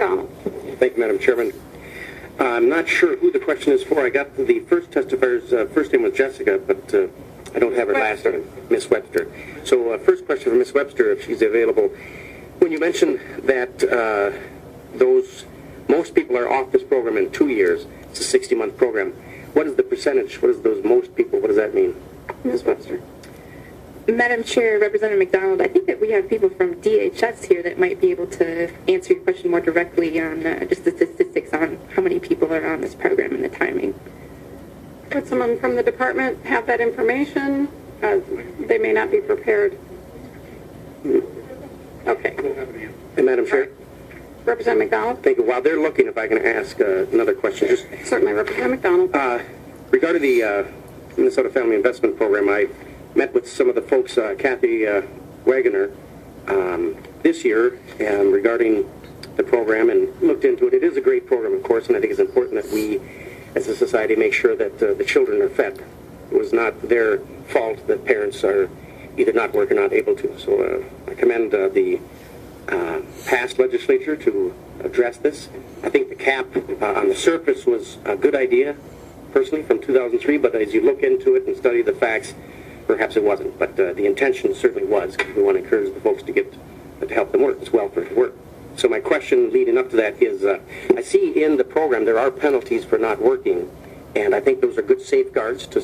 McDonald. Thank you, Madam Chairman. I'm not sure who the question is for. I got the first testifier's first name was Jessica, but I don't have her last name, Miss Webster. So first question for Miss Webster, if she's available. When you mentioned that most people are off this program in 2 years, it's a 60-month program, what is the percentage? What is those most people? What does that mean? Ms. Webster. Madam Chair, Representative McDonald, I think that we have people from DHS here that might be able to answer your question more directly on just the statistics on how many people are on this program and the timing. Would someone from the department have that information? They may not be prepared. Okay. Hey, Madam Chair. Representative McDonald? Thank you. While they're looking, if I can ask another question. Just certainly, Representative McDonald. Regarding the Minnesota Family Investment Program, I met with some of the folks, Kathy Wagoner, this year regarding the program and looked into it. It is a great program, of course, and I think it's important that we, as a society, make sure that the children are fed. It was not their fault that parents are either not working or not able to. So I commend the past legislature to address this. I think the cap on the surface was a good idea, personally, from 2003, but as you look into it and study the facts, perhaps it wasn't. But the intention certainly was. We want to encourage the folks to help them work. It's welfare to work. So my question leading up to that is, I see in the program there are penalties for not working, and I think those are good safeguards to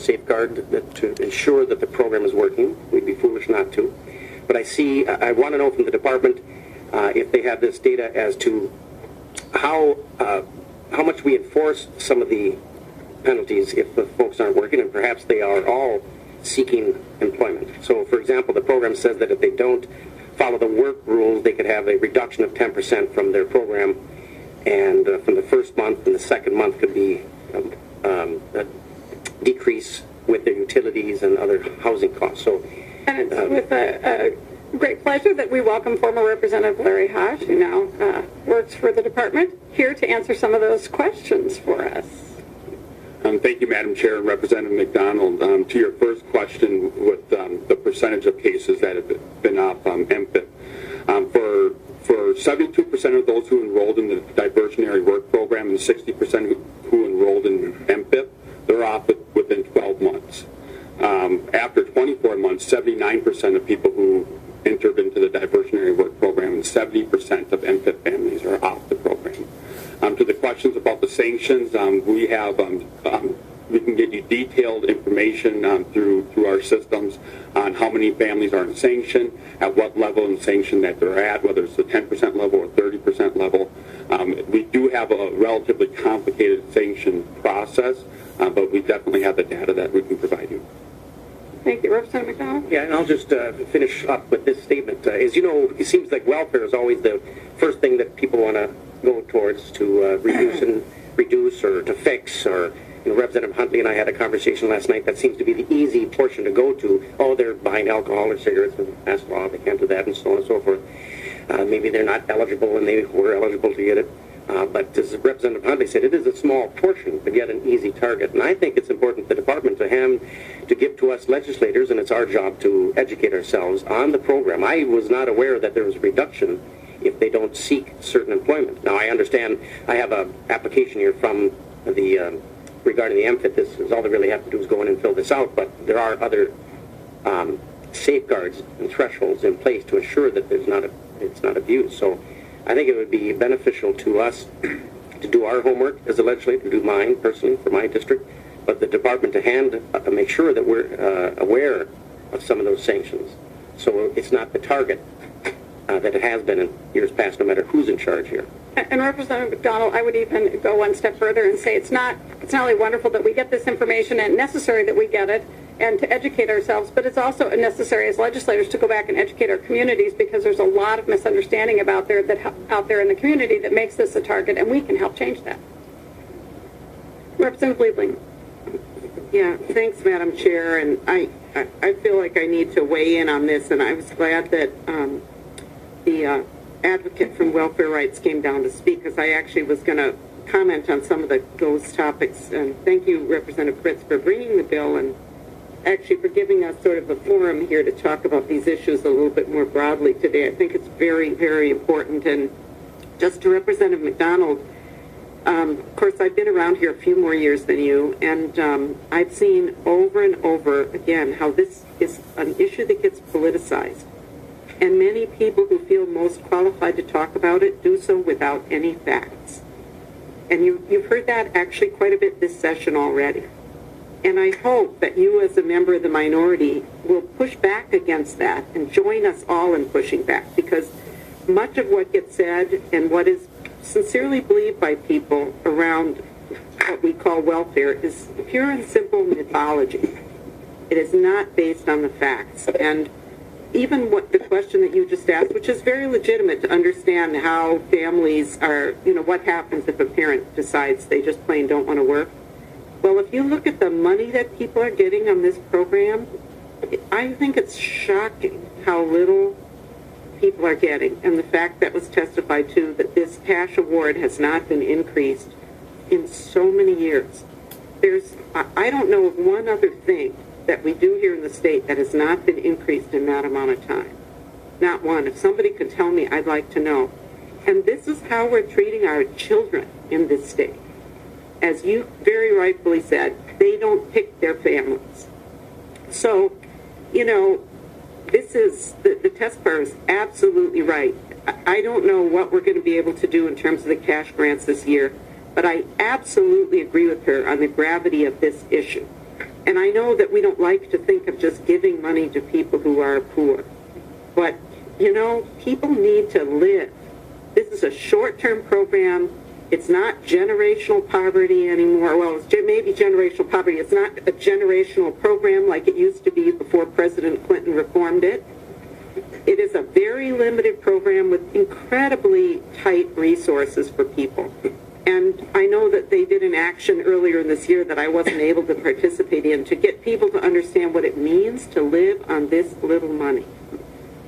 ensure that the program is working. We'd be foolish not to. But I want to know from the department if they have this data as to how much we enforce some of the penalties if the folks aren't working, and perhaps they are all seeking employment. So, for example, the program says that if they don't follow the work rules, they could have a reduction of 10% from their program, and from the first month, and the second month could be a decrease with their utilities and other housing costs. So, and it's with a great pleasure that we welcome former Representative Larry Hosh, who now works for the department, here to answer some of those questions for us. Thank you, Madam Chair and Representative McDonald. To your first question with the percentage of cases that have been off MFIP, for 72% of those who enrolled in the diversionary work program and 60% who enrolled in MFIP, they're off within 12 months. After 24 months, 79% of people who entered into the diversionary work program and 70% of MFIP families are off the program. To the questions about the sanctions, we can get you detailed information through our systems on how many families are in sanction, at what level in sanction that they're at, whether it's the 10% level or 30% level. We do have a relatively complicated sanction process, but we definitely have the data that we can provide you. Thank you. Representative McDonald? Yeah, and I'll just finish up with this statement. As you know, it seems like welfare is always the first thing that people want to go towards to reduce or to fix. Or, Representative Huntley and I had a conversation last night. That seems to be the easy portion to go to. Oh, they're buying alcohol or cigarettes with mass law. They can't do that, and so on and so forth. Maybe they're not eligible, and they were eligible to get it. But as Representative Huntley said, it is a small portion, but yet an easy target. And I think it's important for the department to give to us legislators, and it's our job to educate ourselves on the program. I was not aware that there was a reduction if they don't seek certain employment. Now, I understand I have an application here from the regarding the MFIP. This is all they really have to do is go in and fill this out, but there are other safeguards and thresholds in place to ensure that it's not abused. So I think it would be beneficial to us to do our homework as a legislator, to do mine personally for my district, but the department to make sure that we're aware of some of those sanctions. So it's not the target that it has been in years past, no matter who's in charge here. And Representative McDonald, I would even go one step further and say it's not only wonderful that we get this information and necessary that we get it and to educate ourselves, but it's also necessary as legislators to go back and educate our communities, because there's a lot of misunderstanding out there in the community that makes this a target, and we can help change that. Representative Liebling. Yeah, thanks, Madam Chair, and I feel like I need to weigh in on this, and I was glad that the advocate from Welfare Rights came down to speak, because I actually was going to comment on some of those topics. And thank you, Representative Fritz, for bringing the bill and actually for giving us sort of a forum here to talk about these issues a little bit more broadly today. I think it's very, very important. And Just to Representative McDonald, of course, I've been around here a few more years than you, and I've seen over and over again how this is an issue that gets politicized. And many people who feel most qualified to talk about it do so without any facts. And you've heard that actually quite a bit this session already. And I hope that you as a member of the minority will push back against that and join us all in pushing back, because much of what gets said and what is sincerely believed by people around what we call welfare is pure and simple mythology. It is not based on the facts. And even what the question that you just asked, which is very legitimate to understand how families are, what happens if a parent decides they just plain don't want to work. Well, if you look at the money that people are getting on this program, I think it's shocking how little people are getting, and the fact that was testified to that this cash award has not been increased in so many years. I don't know of one other thing that we do here in the state that has not been increased in that amount of time. Not one. If somebody could tell me, I'd like to know. And this is how we're treating our children in this state. As you very rightfully said, they don't pick their families. So, this is, the testifier is absolutely right. I don't know what we're going to be able to do in terms of the cash grants this year, but I absolutely agree with her on the gravity of this issue. And I know that we don't like to think of just giving money to people who are poor. But, people need to live. This is a short-term program. It's not generational poverty anymore. Well, it's maybe generational poverty. It's not a generational program like it used to be before President Clinton reformed it. It is a very limited program with incredibly tight resources for people. And I know that they did an action earlier in this year that I wasn't able to participate in to get people to understand what it means to live on this little money.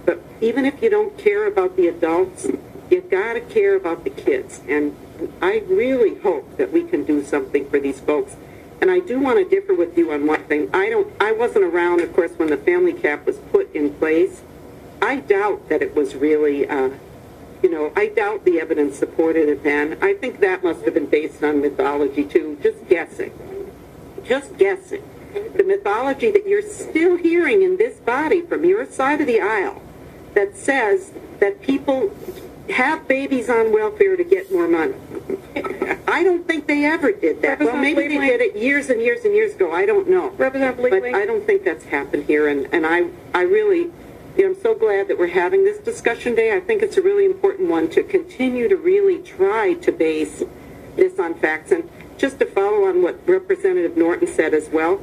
But even if you don't care about the adults, you've got to care about the kids. And I really hope that we can do something for these folks. And I do want to differ with you on one thing. I wasn't around, of course, when the family cap was put in place. I doubt that it was really, I doubt the evidence supported it then. I think that must have been based on mythology, too. Just guessing. Just guessing. The mythology that you're still hearing in this body from your side of the aisle that says that people have babies on welfare to get more money. I don't think they ever did that. Well, maybe they did it years and years and years ago. I don't know. But I don't think that's happened here. And I really, I'm so glad that we're having this discussion today. I think it's a really important one to continue to really try to base this on facts. And just to follow on what Representative Norton said as well,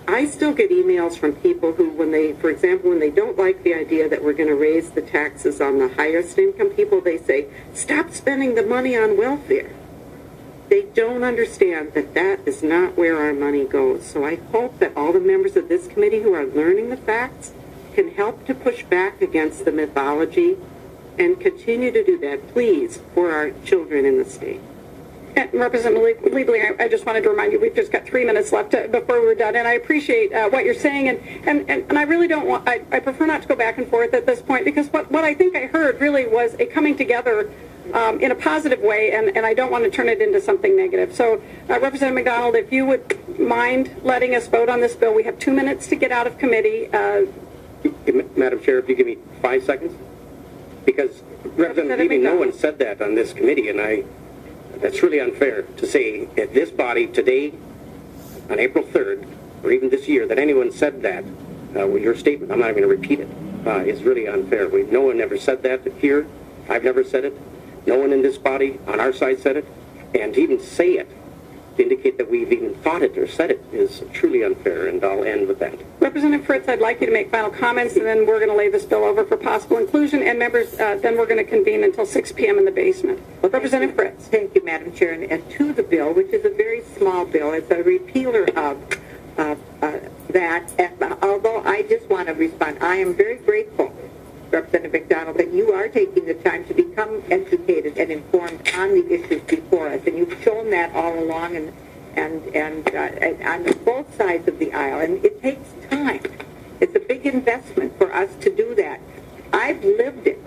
I still get emails from people who, for example, when they don't like the idea that we're going to raise the taxes on the highest income people, they say, stop spending the money on welfare. They don't understand that that is not where our money goes. So I hope that all the members of this committee who are learning the facts can help to push back against the mythology and continue to do that, please, for our children in the state. And Representative Legally, I just wanted to remind you, we've just got 3 minutes left before we're done, and I appreciate what you're saying, and I really don't want, I prefer not to go back and forth at this point, because what I think I heard really was a coming together in a positive way, and I don't want to turn it into something negative. So, Representative McDonald, if you would mind letting us vote on this bill, we have 2 minutes to get out of committee. Madam Chair, if you give me 5 seconds, because Representative Levy, no one said that on this committee, and that's really unfair to say at this body today, on April 3rd, or even this year, that anyone said that. With your statement, I'm not even going to repeat it. It's really unfair. No one ever said that here. I've never said it. No one in this body on our side said it. And to even say it, to indicate that we've even thought it or said it, is truly unfair, and I'll end with that. Representative Fritz, I'd like you to make final comments, and then we're going to lay this bill over for possible inclusion, and members, then we're going to convene until 6 p.m. in the basement. Well, Representative Fritz. Thank you, Madam Chair. And to the bill, which is a very small bill, it's a repealer of that. Although I just want to respond, I am very grateful, Representative McDonald, that you are taking the time to become educated and informed on the issues before us, and you've shown that all along, and on both sides of the aisle. And it takes time. It's a big investment for us to do that. I've lived it,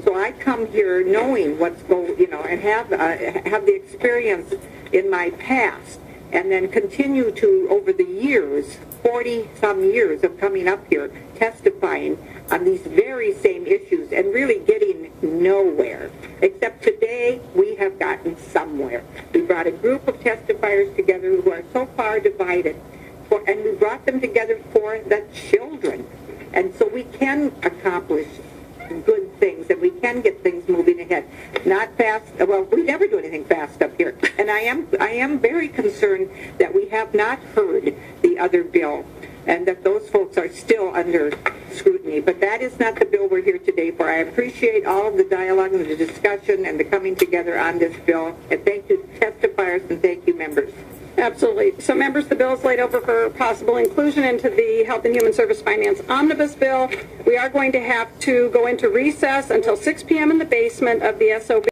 so I come here knowing what's and have the experience in my past, and then continue to, over the years, 40-some years of coming up here, testifying on these very same issues and really getting nowhere. Except today, we have gotten somewhere. We brought a group of testifiers together who are so far divided, and we brought them together for the children. And so we can accomplish good things, and we can get things moving ahead. Not fast. Well, we never do anything fast up here. And I am very concerned that we have not heard the other bill, and that those folks are still under scrutiny. But that is not the bill we're here today for. I appreciate all of the dialogue and the discussion and the coming together on this bill. And thank you, testifiers, and thank you, members. Absolutely. So, members, the bill is laid over for possible inclusion into the Health and Human Service Finance Omnibus Bill. We are going to have to go into recess until 6 p.m. in the basement of the SOB.